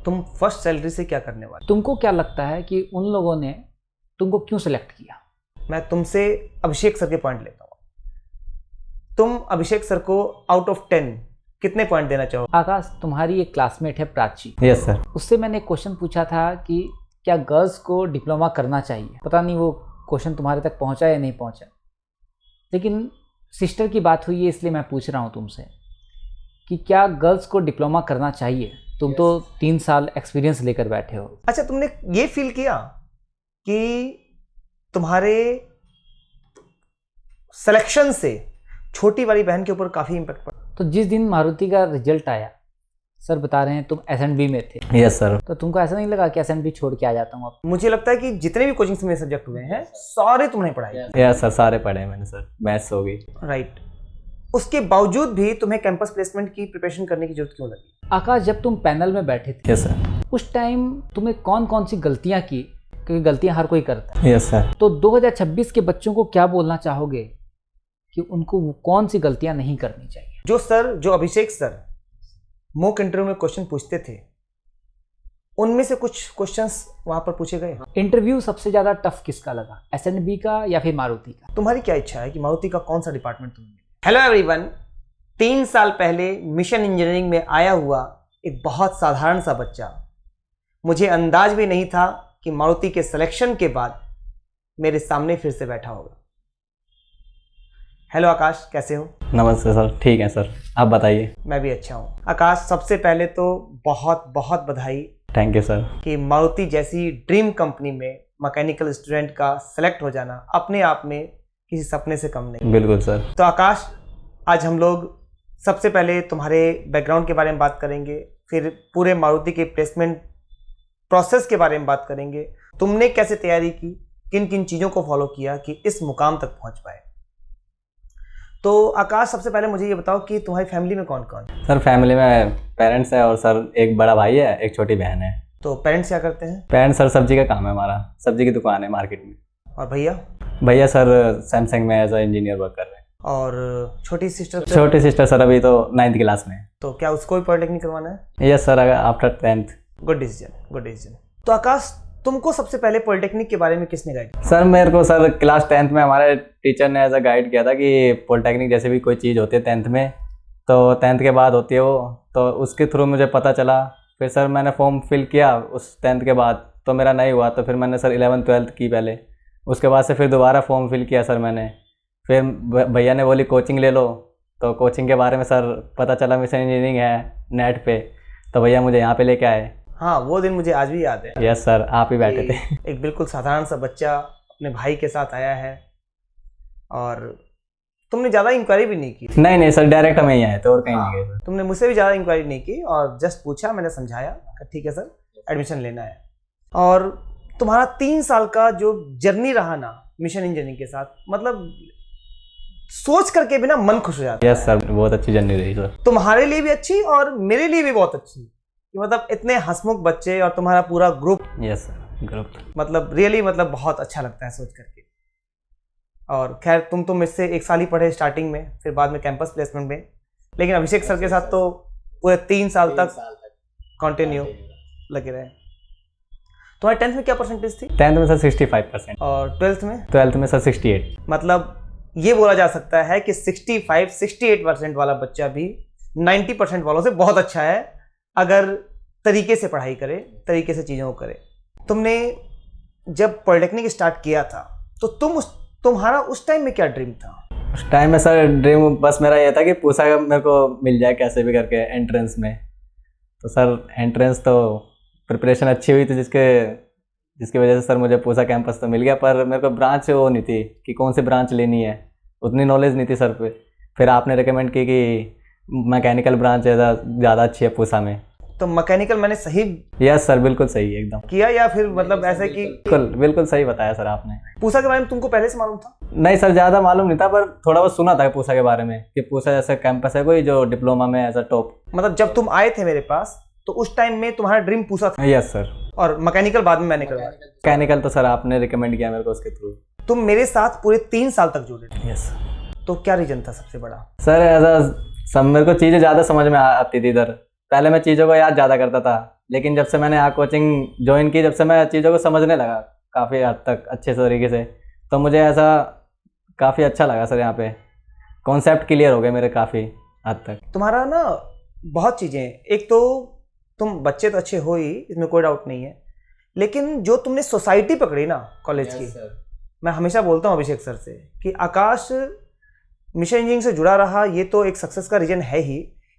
तुम first salary से क्या करने वाले? तुमको क्या लगता है कि उन लोगों ने तुमको क्यों सिलेक्ट किया? मैं तुमसे अभिषेक सर के पॉइंट लेता हूँ। तुम अभिषेक सर को आउट ऑफ 10 कितने पॉइंट देना चाहो? आकाश, तुम्हारी एक क्लासमेट है प्राची। Yes sir. उससे मैंने क्वेश्चन पूछा था कि क्या गर्ल्स को डिप्लोमा करना चाहिए। पता नहीं वो क्वेश्चन तुम्हारे तक पहुंचा या नहीं पहुंचा, लेकिन सिस्टर की बात हुई है इसलिए मैं पूछ रहा हूं तुमसे कि क्या गर्ल्स को डिप्लोमा करना चाहिए? तुम तो 3 साल एक्सपीरियंस लेकर बैठे हो। अच्छा, तुमने ये फील किया कि तुम्हारे सिलेक्शन से छोटी वाली बहन के ऊपर काफी इंपैक्ट पड़ा? तो जिस दिन मारुति का रिजल्ट आया, सर बता रहे हैं तुम एसएनबी में थे। Yes sir. तो तुमको ऐसा नहीं लगा कि एसएनबी छोड़ के आ जाता हूँ अब? मुझे लगता है कि जितने भी कोचिंग में सब्जेक्ट हुए हैं सारे तुमने पढ़ाए। यस सर, सारे पढ़े मैंने सर। मैथ्स हो गई। राइट। उसके बावजूद भी तुम्हें कैंपस प्लेसमेंट की प्रिपरेशन करने की जरूरत क्यों लगी? आकाश, जब तुम पैनल में बैठे थे, यस सर, उस टाइम तुमने कौन कौन सी गलतियां की? क्योंकि गलतियां हर कोई करता है। Yes sir. तो 2026 के बच्चों को क्या बोलना चाहोगे कि उनको वो कौन सी गलतियां नहीं करनी चाहिए? जो अभिषेक सर मॉक इंटरव्यू में क्वेश्चन पूछते थे, उनमें से कुछ क्वेश्चंस वहां पर पूछे गए। इंटरव्यू सबसे ज्यादा टफ किसका लगा, एसएनबी का या फिर मारुति का? तुम्हारी क्या इच्छा है कि मारुति का कौन सा डिपार्टमेंट तुम्हें मिले? हेलो एवरीवन, 3 साल पहले मिशन इंजीनियरिंग में आया हुआ एक बहुत साधारण सा बच्चा, मुझे अंदाज भी नहीं था कि मारुति के सिलेक्शन के बाद मेरे सामने फिर से बैठा होगा। हेलो आकाश, कैसे हो? नमस्ते सर। ठीक है सर, आप बताइए। मैं भी अच्छा हूँ। आकाश, सबसे पहले तो बहुत बहुत बधाई। Thank you sir. कि मारुति जैसी ड्रीम कंपनी में मैकेनिकल स्टूडेंट का सेलेक्ट हो जाना अपने आप में किसी सपने से कम नहीं। बिल्कुल सर। तो आकाश, आज हम लोग सबसे पहले तुम्हारे बैकग्राउंड के बारे में बात करेंगे, फिर पूरे मारुति के प्लेसमेंट प्रोसेस के बारे में बात करेंगे। तुमने कैसे तैयारी की, किन किन चीज़ों को फॉलो किया कि इस मुकाम तक पहुंच पाए। तो आकाश, सबसे पहले मुझे ये बताओ कि तुम्हारी फैमिली में कौन कौन? सर फैमिली में पेरेंट्स है और सर एक बड़ा भाई है, एक छोटी बहन है। तो पेरेंट्स क्या करते हैं? पेरेंट्स सर सब्जी का काम है, हमारा सब्जी की दुकान है मार्केट में। और भैया? भैया सर सैमसंग में एज अ इंजीनियर वर्क कर रहे हैं। और छोटी सिस्टर? छोटी सिस्टर सर अभी तो 9th क्लास में है। तो क्या उसको भी पॉलिटेक्निक करवाना है? Yes sir, after 10th। Good decision, good decision. तो आकाश, तुमको सबसे पहले पॉलिटेक्निक के बारे में किसने गाइड किया? सर मेरे को सर क्लास 10th में हमारे टीचर ने एज अ गाइड किया था कि पॉलिटेक्निक जैसे भी कोई चीज़ होती है 10th में, तो 10th के बाद होती है वो, तो उसके थ्रू मुझे पता चला। फिर सर मैंने फॉर्म फिल किया उस 10th के बाद, तो मेरा नहीं हुआ, तो फिर मैंने सर 11th 12th की पहले, उसके बाद से फिर दोबारा फॉर्म फिल किया सर मैंने। फिर भैया ने बोली कोचिंग ले लो, तो कोचिंग के बारे में सर पता चला मिशन इंजीनियरिंग है नेट पे, तो भैया मुझे यहाँ पे लेके आए। हाँ, वो दिन मुझे आज भी याद है। यस सर, आप ही बैठे थे। एक बिल्कुल साधारण सा बच्चा अपने भाई के साथ आया है और तुमने ज़्यादा इंक्वायरी भी नहीं की। नहीं सर, डायरेक्ट हमें ही आए थे और कहीं नहीं गए सर। तुमने मुझसे भी ज़्यादा इंक्वायरी नहीं की और जस्ट पूछा, मैंने समझाया, ठीक है सर एडमिशन लेना है। और तुम्हारा 3 साल का जो जर्नी रहा ना मिशन इंजीनियरिंग के साथ, मतलब सोच करके भी ना मन खुश हो जाता है। यस सर, बहुत अच्छी जर्नी रही सर। तुम्हारे लिए भी अच्छी और मेरे लिए भी बहुत अच्छी, कि मतलब इतने हंसमुख बच्चे और तुम्हारा पूरा ग्रुप। यस सर, ग्रुप मतलब रियली मतलब बहुत अच्छा लगता है सोच करके। और खैर, तुम तो मुझसे 1 साल ही पढ़े स्टार्टिंग में, फिर बाद में कैंपस प्लेसमेंट में, लेकिन अभिषेक सर के साथ तो पूरे 3 साल तक कंटिन्यू लगे रहे। तुम्हारे 10th में क्या परसेंटेज थी? 10th में सर 65%। और 12th में? 12th में सर 68। मतलब ये बोला जा सकता है कि 65-68% वाला बच्चा भी 90% वालों से बहुत अच्छा है, अगर तरीके से पढ़ाई करे, तरीके से चीज़ों को करे। तुमने जब पॉलिटेक्निक स्टार्ट किया था तो तुम्हारा उस टाइम में क्या ड्रीम था? उस टाइम में सर ड्रीम बस मेरा ये था कि पूछा मेरे को मिल जाए कैसे भी करके एंट्रेंस में। तो सर एंट्रेंस तो प्रिपरेशन अच्छी हुई थी, जिसकी वजह से सर मुझे पूछा कैंपस तो मिल गया, पर मेरे को ब्रांच वो नहीं थी कि कौन सी ब्रांच लेनी है, उतनी नॉलेज नहीं थी सर पे। फिर आपने रिकमेंड की कि मैकेनिकल ब्रांच ज़्यादा अच्छी है पूसा में। तो मैकेनिकल मैंने सही? यस सर, बिल्कुल सही एकदम किया, या फिर मतलब ऐसे कि? बिल्कुल सही बताया सर आपने। पूसा के बारे में तुमको पहले से मालूम था? नहीं सर, ज़्यादा मालूम नहीं था, पर थोड़ा बहुत सुना था पूसा के बारे में कि पूसा जैसे कैंपस है कोई जो डिप्लोमा में एज अ टॉप। मतलब जब तुम आए थे मेरे पास तो उस टाइम में तुम्हारा ड्रीम पूसा था? Yes sir. और मैकेनिकल बाद में मैंने करवाया? मैकेनिकल तो सर आपने रिकमेंड किया मेरे को उसके थ्रू। तुम मेरे साथ पूरे 3 साल तक जुड़े थे? यस। तो क्या रीजन था सबसे बड़ा? सर मेरे को चीज़ें ज़्यादा समझ में आती थी इधर। पहले मैं चीज़ों को याद ज़्यादा करता था, लेकिन जब से मैंने यहाँ कोचिंग ज्वाइन की, जब से मैं चीज़ों को समझने लगा काफ़ी हद तक अच्छे तरीके से, तो मुझे ऐसा काफ़ी अच्छा लगा सर। यहाँ पे कॉन्सेप्ट क्लियर हो गए मेरे काफ़ी हद तक। तुम्हारा ना बहुत चीज़ें हैं। एक तो तुम बच्चे तो अच्छे हो ही, इसमें कोई डाउट नहीं है, लेकिन जो तुमने सोसाइटी पकड़ी ना कॉलेज की, मैं हमेशा बोलता हूँ अभिषेक सर से कि आकाश मिशन इंजीनियरिंग से जुड़ा रहा, ये तो एक सक्सेस का रीजन है ही,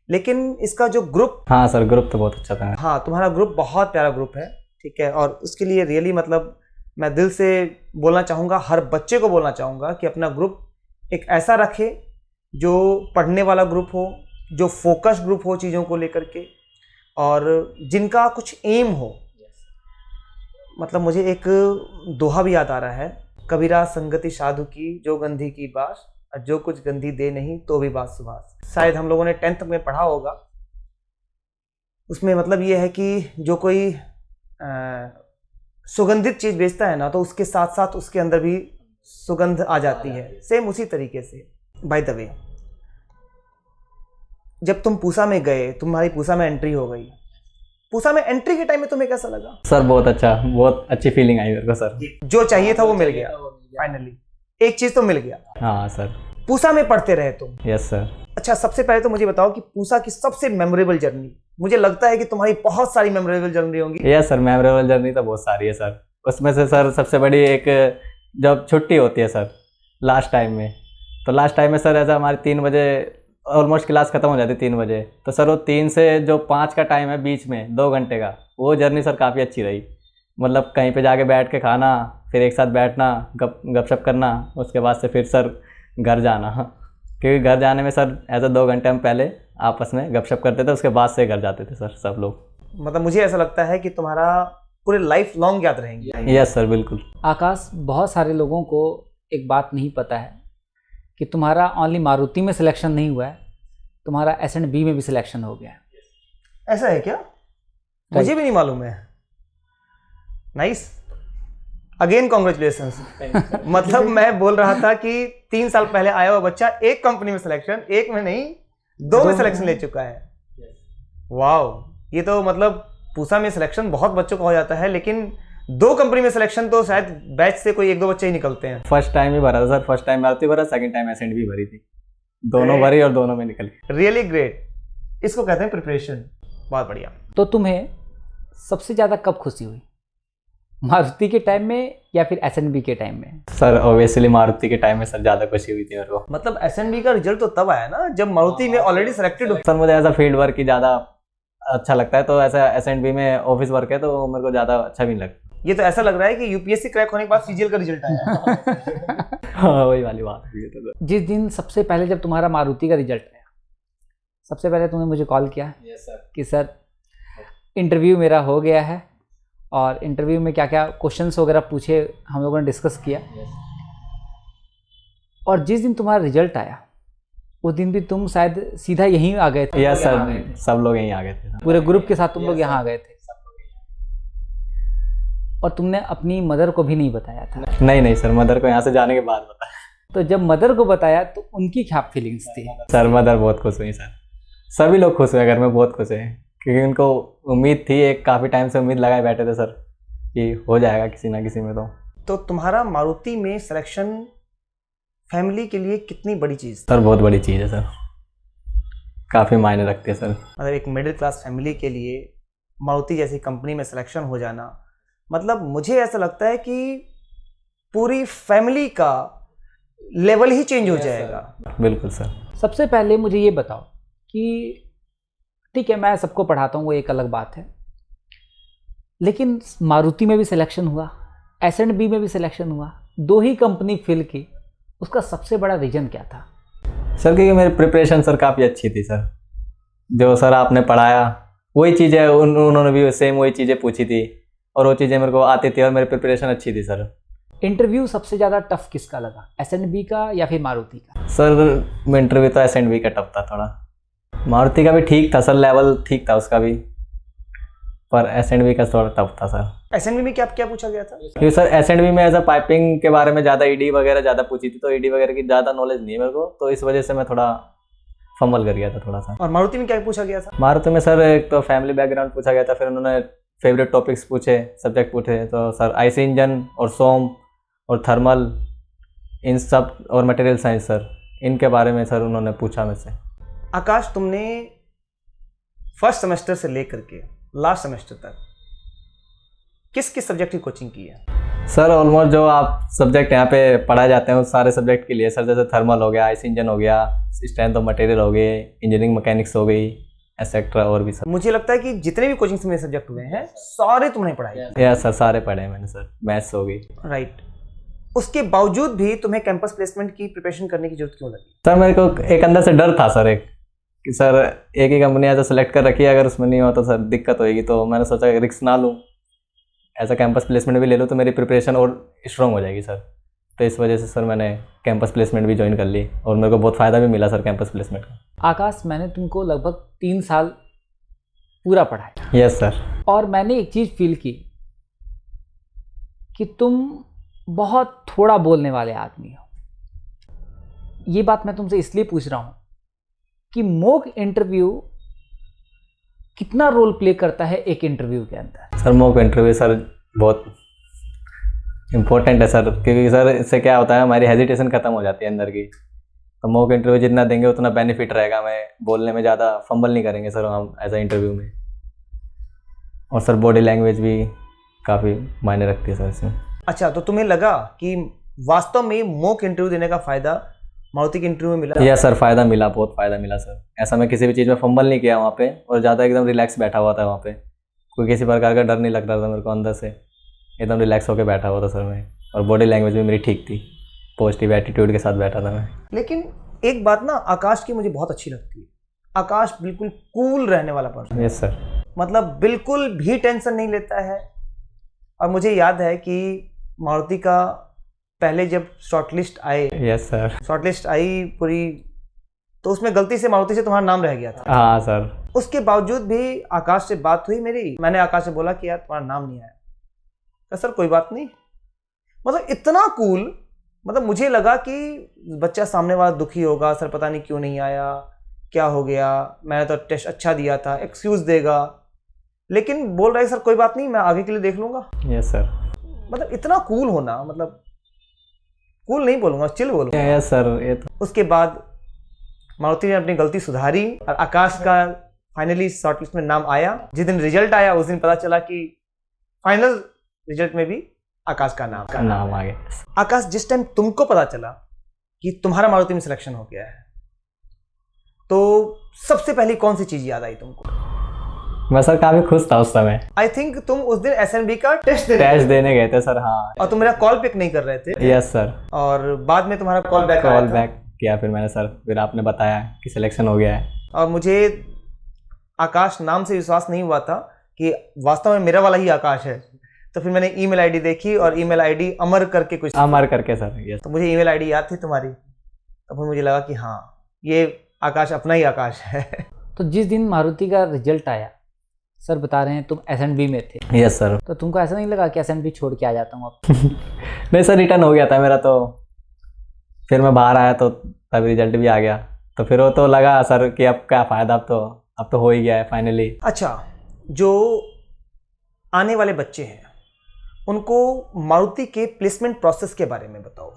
लेकिन इसका जो ग्रुप, हाँ सर ग्रुप तो बहुत अच्छा था। हाँ तुम्हारा ग्रुप बहुत प्यारा ग्रुप है, ठीक है। और उसके लिए रियली मतलब मैं दिल से बोलना चाहूँगा, हर बच्चे को बोलना चाहूँगा कि अपना ग्रुप एक ऐसा रखे जो पढ़ने वाला ग्रुप हो, जो फोकस ग्रुप हो चीज़ों को लेकर के, और जिनका कुछ एम हो। मतलब मुझे एक दोहा भी याद आ रहा है, कबीरा संगति साधु की, जो गंधी की बास, और जो कुछ गंधी दे नहीं तो भी बात सुभाष। शायद हम लोगों ने 10th में पढ़ा होगा, उसमें मतलब ये है कि जो कोई सुगंधित चीज़ बेचता है ना, तो उसके साथ साथ उसके अंदर भी सुगंध आ जाती है। सेम उसी तरीके से बाय द वे, जब तुम पूसा में गए, तुम्हारी पूसा में एंट्री हो गई, पूसा में एंट्री के टाइम में तुम्हें कैसा लगा? सर बहुत अच्छा, बहुत अच्छी फीलिंग आई मेरे को सर। जो चाहिए था वो मिल गया फाइनली, एक चीज तो मिल गया। हाँ सर। पूसा में पढ़ते रहे तुम? Yes sir. अच्छा, सबसे पहले तो मुझे बताओ कि पूसा की सबसे मेमोरेबल जर्नी, मुझे लगता है कि तुम्हारी बहुत सारी मेमोरेबल जर्नी होंगी। यस सर, मेमोरेबल जर्नी तो बहुत सारी है सर। उसमें से सर सबसे बड़ी एक, जब छुट्टी होती है सर लास्ट टाइम में, तो लास्ट टाइम में सर ऐसा हमारी 3 बजे ऑलमोस्ट क्लास ख़त्म हो जाती 3 बजे, तो सर वो 3 से जो 5 का टाइम है बीच में 2 घंटे का, वो जर्नी सर काफ़ी अच्छी रही। मतलब कहीं पे जाके बैठ के खाना, फिर एक साथ बैठना, गपशप करना, उसके बाद से फिर सर घर जाना, क्योंकि घर जाने में सर ऐसा 2 घंटे हम पहले आपस में गपशप करते थे, उसके बाद से घर जाते थे सर सब लोग। मतलब मुझे ऐसा लगता है कि तुम्हारा पूरे लाइफ लॉन्ग याद रहेंगे। यस सर बिल्कुल। आकाश, बहुत सारे लोगों को एक बात नहीं पता है कि तुम्हारा ओनली मारुति में सिलेक्शन नहीं हुआ है, तुम्हारा S&B में भी सिलेक्शन हो गया है। ऐसा है क्या? मुझे भी नहीं मालूम है। Nice, again congratulations. मतलब मैं बोल रहा था कि 3 साल पहले आया हुआ बच्चा एक कंपनी में सिलेक्शन, एक में नहीं 2 में सिलेक्शन ले चुका है। वाओ, ये तो मतलब पूसा में सिलेक्शन बहुत बच्चों का हो जाता है, लेकिन 2 कंपनी में सिलेक्शन तो शायद बैच से कोई 1-2 बच्चे ही निकलते हैं। फर्स्ट टाइम ही भरा था सर, फर्स्ट टाइम मारुति भरा, सेकंड टाइम S&B भरी थी, दोनों भरी और दोनों में निकली। रियली ग्रेट, इसको कहते हैं प्रिपरेशन। बहुत बढ़िया। तो तुम्हें सबसे ज़्यादा कब खुशी हुई, मारुति के टाइम में या फिर S&B के टाइम में? सर ऑब्वियसली मारुति के टाइम में सर ज़्यादा खुशी हुई थी मेरे को। मतलब S&B का रिजल्ट तो तब आया ना जब मारुति में ऑलरेडी सिलेक्टेड हो। सर मुझे ऐसा फील्ड वर्क ही ज़्यादा अच्छा लगता है, तो ऐसा S&B में ऑफिस वर्क है तो मेरे को ज़्यादा अच्छा भी नहीं लगता। ये तो ऐसा लग रहा है कि यूपीएससी क्रैक होने के बाद सीजीएल का रिजल्ट आया। हाँ वही वाली बात है तो। जिस दिन सबसे पहले जब तुम्हारा मारुति का रिजल्ट आया, सबसे पहले तुमने मुझे कॉल किया कि सर इंटरव्यू मेरा हो गया है, और इंटरव्यू में क्या क्या क्वेश्चंस वगैरह पूछे हम लोगों ने डिस्कस किया। और जिस दिन तुम्हारा रिजल्ट आया उस दिन भी तुम शायद सीधा यहीं आ गए थे। यस सर, सब लोग यहीं आ गए थे, पूरे ग्रुप के साथ तुम लोग यहाँ आ गए थे, और तुमने अपनी मदर को भी नहीं बताया था? नहीं सर, मदर को यहाँ से जाने के बाद बताया। तो जब मदर को बताया तो उनकी क्या फीलिंग्स थी? सर मदर बहुत खुश हुई सर, सभी लोग खुश हुए घर में, बहुत खुश हैं, क्योंकि उनको उम्मीद थी, एक काफ़ी टाइम से उम्मीद लगाए बैठे थे सर कि हो जाएगा किसी ना किसी में। तो तुम्हारा मारुति में सिलेक्शन फैमिली के लिए कितनी बड़ी चीज़? सर बहुत बड़ी चीज़ है सर, काफ़ी मायने रखती है सर। मतलब एक मिडिल क्लास फैमिली के लिए मारुति जैसी कंपनी में सिलेक्शन हो जाना, मतलब मुझे ऐसा लगता है कि पूरी फैमिली का लेवल ही चेंज हो जाएगा। बिल्कुल सर। सबसे पहले मुझे ये बताओ कि ठीक है मैं सबको पढ़ाता हूँ, वो एक अलग बात है, लेकिन मारुति में भी सिलेक्शन हुआ, S&B में भी सिलेक्शन हुआ, 2 ही कंपनी फिल की, उसका सबसे बड़ा रीज़न क्या था? सर क्योंकि मेरी प्रिपरेशन सर काफ़ी अच्छी थी सर, जो सर आपने पढ़ाया वही चीज़ें उन्होंने भी सेम वही चीज़ें पूछी थी, और वो चीज़ें मेरे को आती थी, और मेरी प्रिपरेशन अच्छी थी सर। इंटरव्यू सबसे ज़्यादा टफ किसका लगा, S&B का या फिर मारुति का? सर इंटरव्यू तो S&B का टफ था थोड़ा, मारुति का भी ठीक था सर, लेवल ठीक था उसका भी, पर S&B का थोड़ा टफ था सर। S&B में क्या क्या पूछा गया था? क्योंकि सर S&B में ऐसा पाइपिंग के बारे में ज़्यादा, ED वगैरह ज़्यादा पूछी थी, तो ED वगैरह की ज़्यादा नॉलेज नहीं है मेरे को, तो इस वजह से मैं थोड़ा फंबल कर गया था थोड़ा सा। और मारुति में क्या पूछा गया था? मारुति में सर एक तो फैमिली बैकग्राउंड पूछा गया था, फिर उन्होंने फेवरेट टॉपिक्स पूछे, सब्जेक्ट पूछे। तो सर आईसी इंजन और सोम और थर्मल, इन सब, और मटेरियल साइंस सर, इनके बारे में सर उन्होंने पूछा मुझसे। आकाश, तुमने फर्स्ट सेमेस्टर से लेकर के लास्ट सेमेस्टर तक किस किस सब्जेक्ट की कोचिंग की है? सर ऑलमोस्ट जो आप सब्जेक्ट यहाँ पे पढ़ाए जाते हैं उस सारे सब्जेक्ट के लिए सर, जैसे थर्मल हो गया, आईसी इंजन हो गया, स्ट्रेंथ ऑफ मटेरियल हो गई, इंजीनियरिंग मैकेनिक्स हो गई, एक्सेट्रा, और भी सर। मुझे लगता है कि जितने भी कोचिंग में सब्जेक्ट हुए हैं सारे तुमने पढ़ाए। या सर सारे पढ़े हैं मैंने सर, मैथ्स हो गई। राइट। उसके बावजूद भी तुम्हें कैंपस प्लेसमेंट की प्रिपरेशन करने की जरूरत क्यों लगी? सर मेरे को एक अंदर से डर था सर, एक कि सर एक ही कंपनी ऐसा सेलेक्ट कर रखी है, अगर उसमें नहीं हो तो सर दिक्कत होगी। तो मैंने सोचा रिस्क ना लूँ, ऐसा कैंपस प्लेसमेंट भी ले लूँ तो मेरी प्रिपरेशन और स्ट्रॉन्ग हो जाएगी सर। तो इस वजह से सर मैंने कैंपस प्लेसमेंट भी ज्वाइन कर ली और मेरे को बहुत फ़ायदा भी मिला सर कैंपस प्लेसमेंट का। आकाश, मैंने तुमको लगभग 3 साल पूरा पढ़ाया। Yes sir. और मैंने एक चीज़ फील की कि तुम बहुत थोड़ा बोलने वाले आदमी हो। ये बात मैं तुमसे इसलिए पूछ रहा हूँ कि मॉक इंटरव्यू कितना रोल प्ले करता है एक इंटरव्यू के अंदर? सर मॉक इंटरव्यू सर बहुत इम्पोर्टेंट है सर, क्योंकि सर इससे क्या होता है, हमारी हेजिटेशन खत्म हो जाती है अंदर की। तो मॉक इंटरव्यू जितना देंगे उतना बेनिफिट रहेगा, हमें बोलने में ज़्यादा फंबल नहीं करेंगे सर हम एज अ इंटरव्यू में। और सर बॉडी लैंग्वेज भी काफ़ी मायने रखती है सर इसमें। अच्छा, तो तुम्हें लगा कि वास्तव में मॉक इंटरव्यू देने का फायदा मारुति के इंटरव्यू में मिला? यस सर, फ़ायदा मिला, बहुत फ़ायदा मिला सर। ऐसा मैं किसी भी चीज़ में फंबल नहीं किया वहाँ पे, और ज़्यादा एकदम रिलैक्स बैठा हुआ था वहाँ पे। कोई किसी प्रकार का डर नहीं लग रहा था मेरे को, अंदर से एकदम रिलैक्स होकर बैठा हुआ था सर मैं। और बॉडी लैंग्वेज भी मेरी ठीक थी, पॉजिटिव एटीट्यूड के साथ बैठा था मैं। लेकिन एक बात ना आकाश की मुझे बहुत अच्छी लगती है, आकाश बिल्कुल कूल रहने वाला पर्सन। Yes sir. मतलब बिल्कुल भी टेंशन नहीं लेता है। और मुझे याद है कि मारुति का पहले जब शॉर्टलिस्ट आए, यस सर, शॉर्टलिस्ट आई पूरी, तो उसमें गलती से मारुति से तुम्हारा नाम रह गया था। हाँ सर। उसके बावजूद भी आकाश से बात हुई मेरी, मैंने आकाश से बोला कि यार तुम्हारा नाम नहीं आया। तो सर कोई बात नहीं, मतलब इतना कूल। मतलब मुझे लगा कि बच्चा सामने वाला दुखी होगा, सर पता नहीं क्यों नहीं आया, क्या हो गया, मैंने तो टेस्ट अच्छा दिया था, एक्सक्यूज़ देगा। लेकिन बोल रहा है सर कोई बात नहीं, मैं आगे के लिए देख लूँगा। Yes sir. मतलब इतना कूल होना, मतलब कूल नहीं बोलूँगा, चिल बोलूँगा। Yes sir. ये तो उसके बाद मारुति ने अपनी गलती सुधारी और आकाश का फाइनली शॉर्टलिस्ट में नाम आया। जिस दिन रिजल्ट आया उस दिन पता चला कि फाइनल रिजल्ट में भी आकाश का नाम आ गया। आकाश, जिस टाइम तुमको पता चला कि तुम्हारा मारुति में सिलेक्शन हो गया है, तो सबसे पहली कौन सी चीज याद आई तुमको? मैं सर काफ़ी खुश था उस समय। आई थिंक तुम उस दिन एसएनबी का टेस्ट देने गए थे सर। हाँ। और तुम मेरा कॉल पिक नहीं कर रहे थे। Yes sir. और बाद में तुम्हारा कॉल बैक किया फिर मैंने सर, फिर आपने बताया कि सिलेक्शन हो गया है। और मुझे आकाश नाम से विश्वास नहीं हुआ था कि वास्तव में मेरा वाला ही आकाश है। तो फिर मैंने ईमेल आईडी देखी और ईमेल आईडी अमर करके कुछ, अमर करके सर। यस। तो मुझे ईमेल आईडी याद थी तुम्हारी, तो फिर मुझे लगा कि हाँ ये आकाश अपना ही आकाश है। तो जिस दिन मारुति का रिजल्ट आया, सर बता रहे हैं तुम एसएनबी में थे। Yes sir. तो तुमको ऐसा नहीं लगा कि एसएनबी छोड़ के आ जाता हूँ अब? नहीं सर, रिटर्न हो गया था मेरा, तो फिर मैं बाहर आया तो तब रिजल्ट भी आ गया। तो फिर वो तो लगा सर कि अब क्या फ़ायदा, अब तो हो ही गया है फाइनली। अच्छा, जो आने वाले बच्चे हैं उनको मारुति के प्लेसमेंट प्रोसेस के बारे में बताओ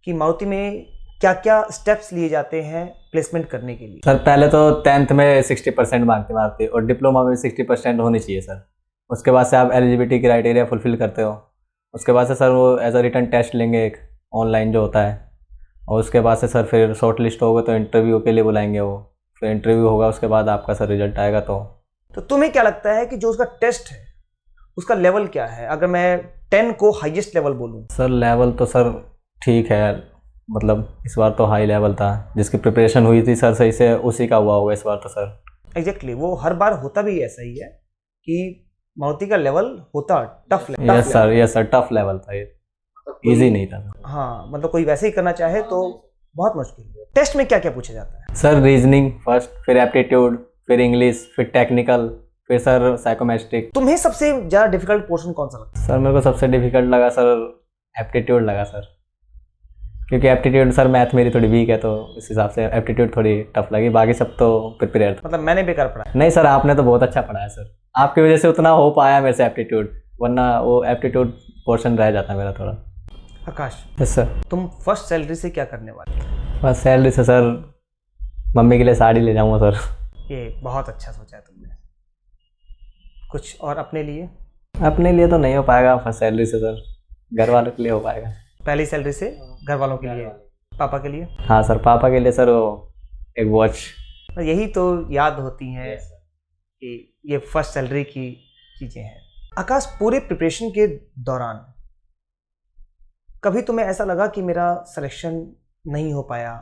कि मारुति में क्या क्या स्टेप्स लिए जाते हैं प्लेसमेंट करने के लिए। सर पहले तो 10th में 60% मांगते मारते, और डिप्लोमा में 60% होनी चाहिए सर। उसके बाद से आप एलिजिबिलिटी क्राइटेरिया फुलफिल करते हो। उसके बाद से सर वो एज अ रिटन टेस्ट लेंगे एक ऑनलाइन जो होता है, और उसके बाद से सर फिर शॉर्ट लिस्ट होगा तो इंटरव्यू के लिए बुलाएंगे वो। फिर इंटरव्यू होगा, उसके बाद आपका सर रिजल्ट आएगा। तो तुम्हें क्या लगता है कि जो उसका टेस्ट है उसका लेवल क्या है? अगर मैं 10 को हाईएस्ट लेवल बोलूँ। सर लेवल तो सर ठीक है, मतलब इस बार तो हाई लेवल था, जिसकी प्रिपरेशन हुई थी सर सही से उसी का हुआ होगा इस बार तो सर। एग्जैक्टली, वो हर बार होता भी ऐसा ही है कि मारुति का लेवल होता tough level. Yes sir, tough level था, ये इजी नहीं था। हाँ, मतलब कोई वैसे ही करना चाहे तो बहुत मुश्किल है। टेस्ट में क्या क्या पूछा जाता है? सर रीजनिंग फर्स्ट, फिर एप्टीट्यूड, फिर इंग्लिश, फिर टेक्निकल, फिर सर साइकोमेट्रिक। तुम्हें सबसे ज़्यादा डिफिकल्ट पोर्शन कौन सा लगता है? सर मेरे को सबसे डिफिकल्ट लगा सर एप्टीट्यूड लगा सर। क्योंकि एप्टीट्यूड सर मैथ मेरी थोड़ी वीक है, तो इस हिसाब से एप्टीट्यूड थोड़ी टफ लगी, बाकी सब तो प्रिपेयर था। मतलब मैंने बेकार पढ़ा है। नहीं सर, आपने तो बहुत अच्छा पढ़ाया सर, आपकी वजह से उतना हो पाया मेरे से एप्टीट्यूड, वरना वो एप्टीट्यूड पोर्शन रह जाता मेरा थोड़ा। आकाश, यस सर। तुम फर्स्ट सैलरी से क्या करने वाले हो? बस सैलरी से सर मम्मी के लिए साड़ी ले जाऊँगा सर। ये बहुत अच्छा सोचा है तुमने। कुछ और अपने लिए? अपने लिए तो नहीं हो पाएगा फर्स्ट सैलरी से सर, घर वालों के लिए हो पाएगा। पहली सैलरी से घर वालों के लिए, पापा के लिए? हाँ सर, पापा के लिए सर वो एक वॉच। यही तो याद होती हैं कि ये फर्स्ट सैलरी की चीज़ें हैं। आकाश, पूरे प्रिपरेशन के दौरान कभी तुम्हें ऐसा लगा कि मेरा सिलेक्शन नहीं हो पाया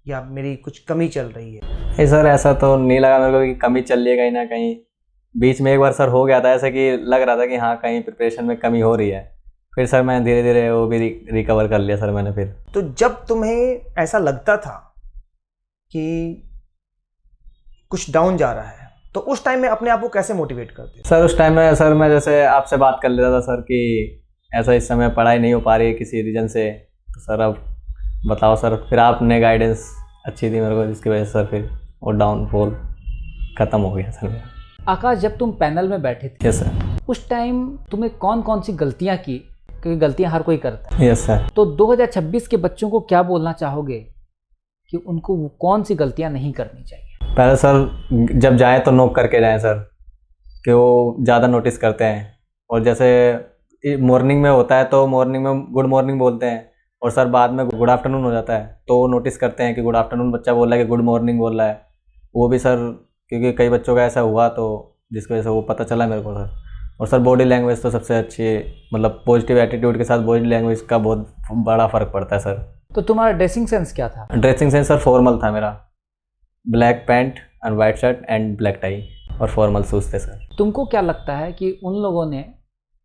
या मेरी कुछ कमी चल रही है? नहीं सर, ऐसा तो नहीं लगा मेरे को कि कमी चल रही है कहीं ना कहीं। बीच में एक बार सर हो गया था ऐसा कि लग रहा था कि हाँ कहीं प्रिपरेशन में कमी हो रही है, फिर सर मैं धीरे धीरे वो भी रिकवर कर लिया सर मैंने। फिर तो जब तुम्हें ऐसा लगता था कि कुछ डाउन जा रहा है, तो उस टाइम में अपने आप को कैसे मोटिवेट करते थे? सर उस टाइम में सर मैं जैसे आपसे बात कर लेता था सर कि ऐसा इस समय पढ़ाई नहीं हो पा रही है किसी रीजन से, तो सर अब बताओ सर, फिर आपने गाइडेंस अच्छी थी मेरे को, जिसकी वजह से सर फिर वो डाउनफॉल ख़त्म हो गया सर मेरा। आकाश, जब तुम पैनल में बैठे थे, यस सर। उस टाइम तुमने कौन कौन सी गलतियां की, क्योंकि गलतियां हर कोई करता है, यस सर। तो 2026 के बच्चों को क्या बोलना चाहोगे कि उनको वो कौन सी गलतियां नहीं करनी चाहिए? पहले सर जब जाएँ तो नोक करके जाएँ सर, कि वो ज़्यादा नोटिस करते हैं, और जैसे मॉर्निंग में होता है तो मॉर्निंग में गुड मॉर्निंग बोलते हैं, और सर बाद में गुड आफ्टरनून हो जाता है तो वो नोटिस करते हैं कि गुड आफ्टरनून बच्चा बोल रहा है कि गुड मॉर्निंग बोल रहा है। वो भी सर, क्योंकि कई बच्चों का ऐसा हुआ तो जिसकी वजह से वो पता चला मेरे को सर। और सर बॉडी लैंग्वेज तो सबसे अच्छी है, मतलब पॉजिटिव एटीट्यूड के साथ बॉडी लैंग्वेज का बहुत बड़ा फ़र्क पड़ता है सर। तो तुम्हारा ड्रेसिंग सेंस क्या था? ड्रेसिंग सेंस सर फॉर्मल था मेरा, black pant and white shirt and black tie और फॉर्मल शूज़ थे सर। तुमको क्या लगता है कि उन लोगों ने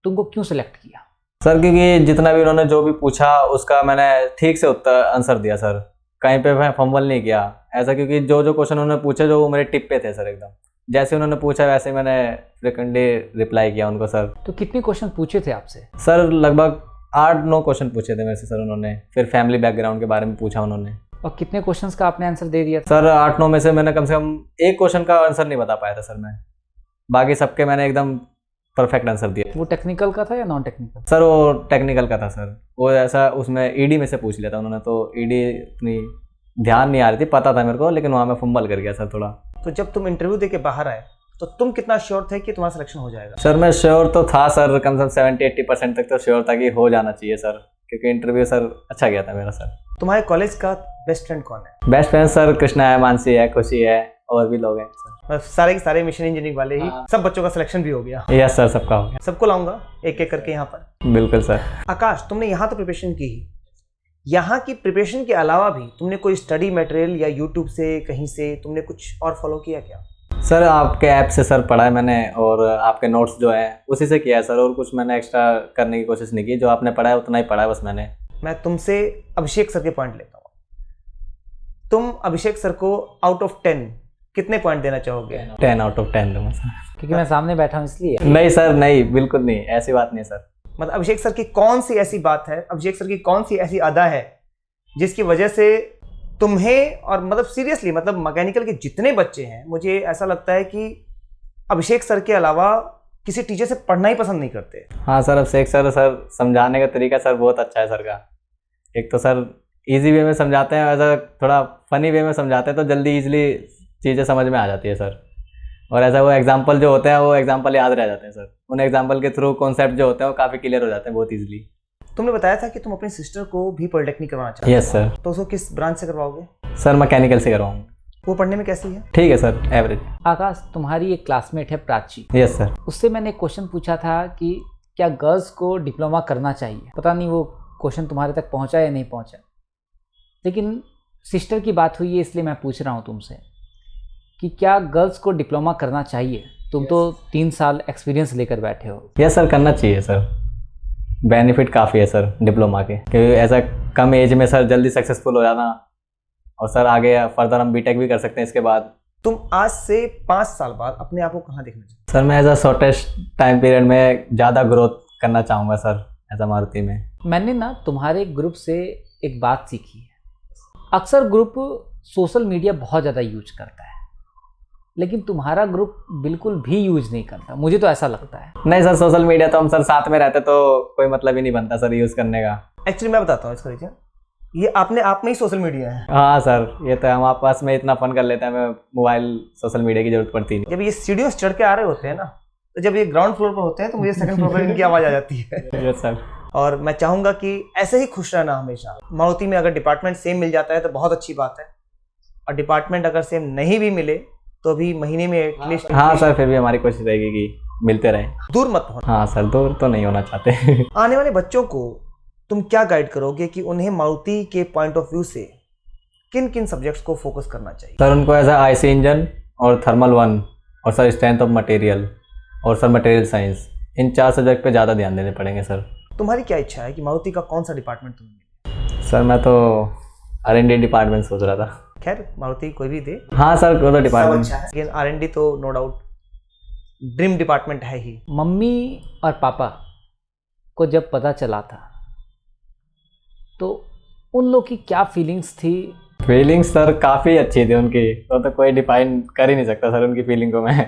तुमको क्यों सिलेक्ट किया? सर क्योंकि जितना भी उन्होंने जो भी पूछा उसका मैंने ठीक से उत्तर आंसर दिया सर, कहीं पे मैं फंबल नहीं किया ऐसा, क्योंकि जो जो क्वेश्चन उन्होंने पूछे जो वो मेरे टिप पे थे सर, एकदम जैसे उन्होंने पूछा वैसे मैंने फ्रिक्वेंटली रिप्लाई किया उनको सर। तो कितने क्वेश्चन पूछे थे आपसे? सर लगभग 8-9 क्वेश्चन पूछे थे मेरे से सर उन्होंने, फिर फैमिली बैकग्राउंड के बारे में पूछा उन्होंने। और कितने क्वेश्चंस का आपने आंसर दे दिया था? सर 8-9 में से मैंने कम से कम एक क्वेश्चन का आंसर नहीं बता पाया था सर मैं, बाकी सबके मैंने एकदम परफेक्ट आंसर दिया। वो टेक्निकल का था या नॉन टेक्निकल? सर वो टेक्निकल का था सर, वो ऐसा उसमें ईडी में से पूछ लिया था उन्होंने, तो ईडी इतनी ध्यान नहीं आ रही थी, पता था मेरे को, लेकिन वहाँ मैं फंबल कर गया सर थोड़ा। तो जब तुम इंटरव्यू दे के बाहर आए तो तुम कितना श्योर थे कि तुम्हारा सिलेक्शन हो जाएगा? सर मैं श्योर तो था सर, कम से कम 70-80% तक तो श्योर था कि हो जाना चाहिए सर, क्योंकि इंटरव्यू सर अच्छा गया था मेरा सर। तुम्हारे कॉलेज का बेस्ट फ्रेंड कौन है? बेस्ट फ्रेंड सर कृष्णा है, मानसी है, खुशी है, और भी लोग हैं सर। सारे के सारे मिशन इंजीनियरिंग वाले ही, सब बच्चों का सिलेक्शन भी हो गया? यस सर, सबका हो गया। सबको लाऊंगा एक एक करके यहाँ पर। बिल्कुल सर। आकाश, तुमने यहाँ तो प्रिपरेशन की ही, यहाँ की प्रिपरेशन के अलावा भी तुमने कोई स्टडी मटेरियल या यूट्यूब से कहीं से तुमने कुछ और फॉलो किया क्या? सर आपके ऐप से सर पढ़ा है मैंने, और आपके नोट्स जो है उसी से किया है सर, और कुछ मैंने एक्स्ट्रा करने की कोशिश नहीं की, जो आपने पढ़ा है उतना ही पढ़ा है बस मैंने। मैं तुमसे अभिषेक सर के पॉइंट लेता हूँ। तुम अभिषेक सर को आउट ऑफ 10 कितने पॉइंट देना चाहोगे? 10 आउट ऑफ 10 दूंगा सर। क्योंकि मैं सामने बैठा हूँ इसलिए? नहीं सर, नहीं, बिल्कुल नहीं, ऐसी बात नहीं सर। मतलब अभिषेक सर की कौन सी ऐसी बात है, अभिषेक सर की कौन सी ऐसी अदा है जिसकी वजह से तुम्हें, और मतलब सीरियसली, मतलब मैकेनिकल के जितने बच्चे हैं, मुझे ऐसा लगता है कि अभिषेक सर के अलावा किसी टीचर से पढ़ना ही पसंद नहीं करते? हाँ सर, अभिषेक सर समझाने का तरीका सर बहुत अच्छा है सर का। एक तो सर इजी वे में समझाते हैं, ऐसा थोड़ा फनी वे में समझाते हैं तो जल्दी इजीली चीज़ें समझ में आ जाती है सर। और ऐसा वो एग्जांपल जो होते हैं वो एग्जांपल याद रह जाते हैं सर, उन एग्जांपल के थ्रू कॉन्सेप्ट जो होते हैं वो काफ़ी क्लियर हो जाते हैं बहुत ईजिली। तुमने बताया था कि तुम अपनी सिस्टर को भी पॉलिटेक्निक करवाना चाहते हो? Yes sir. तो उसको किस ब्रांच से करवाओगे? सर मैकेनिकल से करवाऊँगा। वो पढ़ने में कैसी है? ठीक है सर, एवरेज। आकाश, तुम्हारी एक क्लासमेट है प्राची। Yes sir. उससे मैंने क्वेश्चन पूछा था कि क्या गर्ल्स को डिप्लोमा करना चाहिए। पता नहीं वो क्वेश्चन तुम्हारे तक पहुंचा या नहीं पहुंचा, लेकिन सिस्टर की बात हुई है इसलिए मैं पूछ रहा हूं तुमसे कि क्या गर्ल्स को डिप्लोमा करना चाहिए? तुम तो 3 साल एक्सपीरियंस लेकर बैठे हो। यस सर, करना चाहिए सर, बेनिफिट काफ़ी है सर डिप्लोमा के, क्योंकि ऐसा कम एज में सर जल्दी सक्सेसफुल हो जाना, और सर आगे फर्दर हम बीटेक भी कर सकते हैं इसके बाद। तुम आज से 5 साल बाद अपने आप को कहाँ देखना चाहते सर मैं as a shortest time period में ज़्यादा ग्रोथ करना चाहूँगा सर, एज अ मारुति में। मैंने ना तुम्हारे ग्रुप से एक बात सीखी है। अक्सर ग्रुप सोशल मीडिया बहुत ज़्यादा यूज करता है, लेकिन तुम्हारा ग्रुप बिल्कुल भी यूज नहीं करता, मुझे तो ऐसा लगता है। नहीं सर, सोशल मीडिया तो हम सर साथ में रहते तो कोई मतलब ही नहीं बनता सर यूज़ करने का। एक्चुअली मैं बताता हूँ इसका रीजन, ये अपने आप में ही सोशल मीडिया है। हाँ सर, ये तो हम आपस में इतना फन कर लेते हैं, हमें मोबाइल सोशल मीडिया की जरूरत पड़ती नहीं। जब ये सीढ़ियों से चढ़ के आ रहे होते हैं ना, तो जब ये ग्राउंड फ्लोर पर होते हैं तो मुझे सेकंड फ्लोर पर इनकी आवाज़ आ जाती है। Yes sir. और मैं चाहूँगा कि ऐसे ही खुश रहना हमेशा। मारुति में अगर डिपार्टमेंट सेम मिल जाता है तो बहुत अच्छी बात है, और डिपार्टमेंट अगर सेम नहीं भी मिले तो भी महीने में एटलीस्ट। हाँ सर, फिर भी हमारी कोशिश रहेगी कि मिलते रहे। दूर मत होना। हाँ सर, दूर तो नहीं होना चाहते। आने वाले बच्चों को तुम क्या गाइड करोगे कि उन्हें मारुति के पॉइंट ऑफ व्यू से किन किन सब्जेक्ट्स को फोकस करना चाहिए? सर उनको ऐसा आईसी इंजन और थर्मल 1 और सर स्ट्रेंथ ऑफ मटेरियल और सर मटेरियल साइंस, इन 4 सब्जेक्ट पे ज़्यादा ध्यान देने पड़ेंगे सर। तुम्हारी क्या इच्छा है कि मारुति का कौन सा डिपार्टमेंट तुम्हें? सर मैं तो R&D डिपार्टमेंट सोच रहा था। खैर मारुति कोई भी दे। हाँ सर, वो तो डिपार्टमेंट अच्छा है, लेकिन R&D तो नो डाउट ड्रीम डिपार्टमेंट है ही। मम्मी और पापा को जब पता चला था तो उन लोग की क्या फीलिंग्स थी? फीलिंग्स सर काफ़ी अच्छी थी उनकी, तो कोई डिफाइन कर ही नहीं सकता सर उनकी फीलिंग को मैं,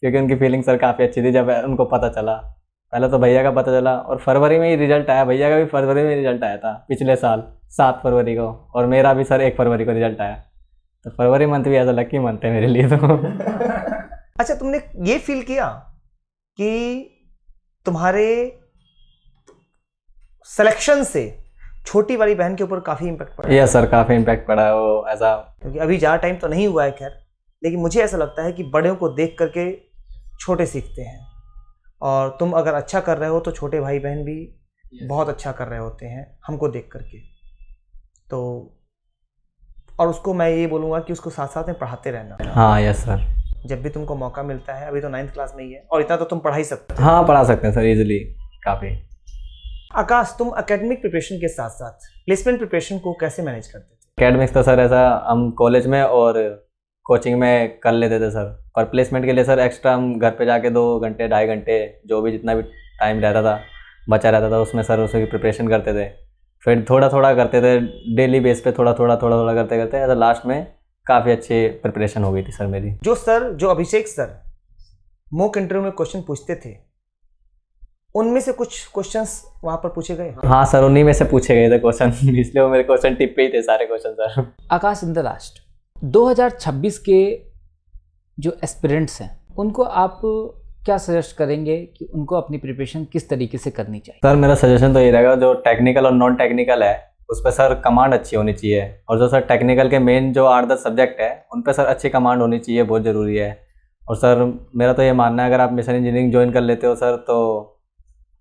क्योंकि उनकी फीलिंग सर काफ़ी अच्छी थी जब उनको पता चला। पहले तो भैया का पता चला और फरवरी में ही रिजल्ट आया, भैया का भी फरवरी में रिजल्ट आया था पिछले साल 7 फरवरी को, और मेरा भी सर 1 फरवरी को रिजल्ट आया। तो फरवरी मंथ भी ऐसा लकी मंथ है मेरे लिए तो। अच्छा, तुमने ये फील किया कि तुम्हारे सिलेक्शन से छोटी वाली बहन के ऊपर काफ़ी इम्पैक्ट पड़ा? यस सर, काफ़ी इम्पैक्ट पड़ा है वो ऐसा, क्योंकि अभी ज़्यादा टाइम तो नहीं हुआ है खैर, लेकिन मुझे ऐसा लगता है कि बड़ों को देख करके छोटे सीखते हैं, और तुम अगर अच्छा कर रहे हो तो छोटे भाई बहन भी बहुत अच्छा कर रहे होते हैं हमको देख करके। तो और उसको मैं ये बोलूँगा कि उसको साथ साथ में पढ़ाते रहना। हाँ यस सर, जब भी तुमको मौका मिलता है, अभी तो 9th क्लास में ही है और इतना तो तुम पढ़ा ही सकते हो। हाँ पढ़ा सकते हैं सर इजीली काफ़ी। आकाश, तुम एकेडमिक प्रिपरेशन के साथ साथ प्लेसमेंट प्रिपरेशन को कैसे मैनेज करते थे? एकेडमिक्स तो सर ऐसा हम कॉलेज में और कोचिंग में कर लेते थे सर, पर प्लेसमेंट के लिए सर एक्स्ट्रा हम घर पे जाके 2 घंटे 2.5 घंटे जो भी जितना भी टाइम रहता था बचा रहता था उसमें सर उसकी प्रिपरेशन करते थे। फिर थोड़ा थोड़ा करते थे, डेली बेस पे थोड़ा थोड़ा करते करते ऐसा लास्ट में काफ़ी अच्छी प्रिपरेशन हो गई थी सर मेरी। जो अभिषेक सर मॉक इंटरव्यू में क्वेश्चन पूछते थे, उनमें से कुछ क्वेश्चंस वहाँ पर पूछे गए? हाँ सर, उन्हीं में से पूछे गए थे क्वेश्चन, इसलिए वो मेरे क्वेश्चन टिप पे ही थे सारे question sir. Akash, in the last 2026 के जो एस्पिरेंट्स हैं उनको आप क्या सजेस्ट करेंगे कि उनको अपनी प्रिपरेशन किस तरीके से करनी चाहिए? सर मेरा सजेशन तो ये रहेगा, जो टेक्निकल और नॉन टेक्निकल है उस पर सर कमांड अच्छी होनी चाहिए, और जो सर टेक्निकल के मेन जो 8-10 सब्जेक्ट है उन पर सर अच्छी कमांड होनी चाहिए, बहुत ज़रूरी है। और सर मेरा तो ये मानना है अगर आप मिशन इंजीनियरिंग ज्वाइन कर लेते हो सर तो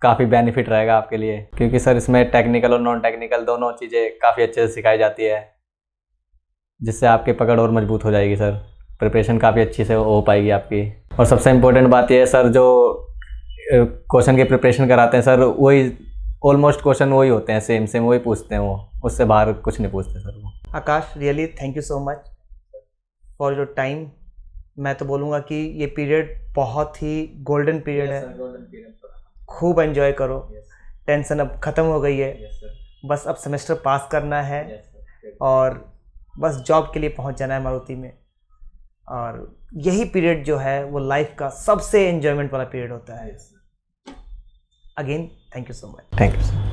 काफ़ी बेनिफिट रहेगा आपके लिए, क्योंकि सर इसमें टेक्निकल और नॉन टेक्निकल दोनों चीज़ें काफ़ी अच्छे से सिखाई जाती है, जिससे आपकी पकड़ और मजबूत हो जाएगी सर, प्रिपरेशन काफ़ी अच्छी से हो पाएगी आपकी। और सबसे इम्पोर्टेंट बात यह है सर, जो क्वेश्चन की प्रिपरेशन कराते हैं सर वही ऑलमोस्ट क्वेश्चन वही होते हैं, सेम वही पूछते हैं, वो उससे बाहर कुछ नहीं पूछते सर वो। Akash, really thank you so much for your time. मैं तो बोलूँगा कि ये पीरियड बहुत ही गोल्डन पीरियड है, खूब एंजॉय करो। टेंशन अब ख़त्म हो गई है, बस अब सेमेस्टर पास करना है और बस जॉब के लिए पहुंच जाना है मारुति में, और यही पीरियड जो है वो लाइफ का सबसे एंजॉयमेंट वाला पीरियड होता है। Again thank you so much. Thank you sir.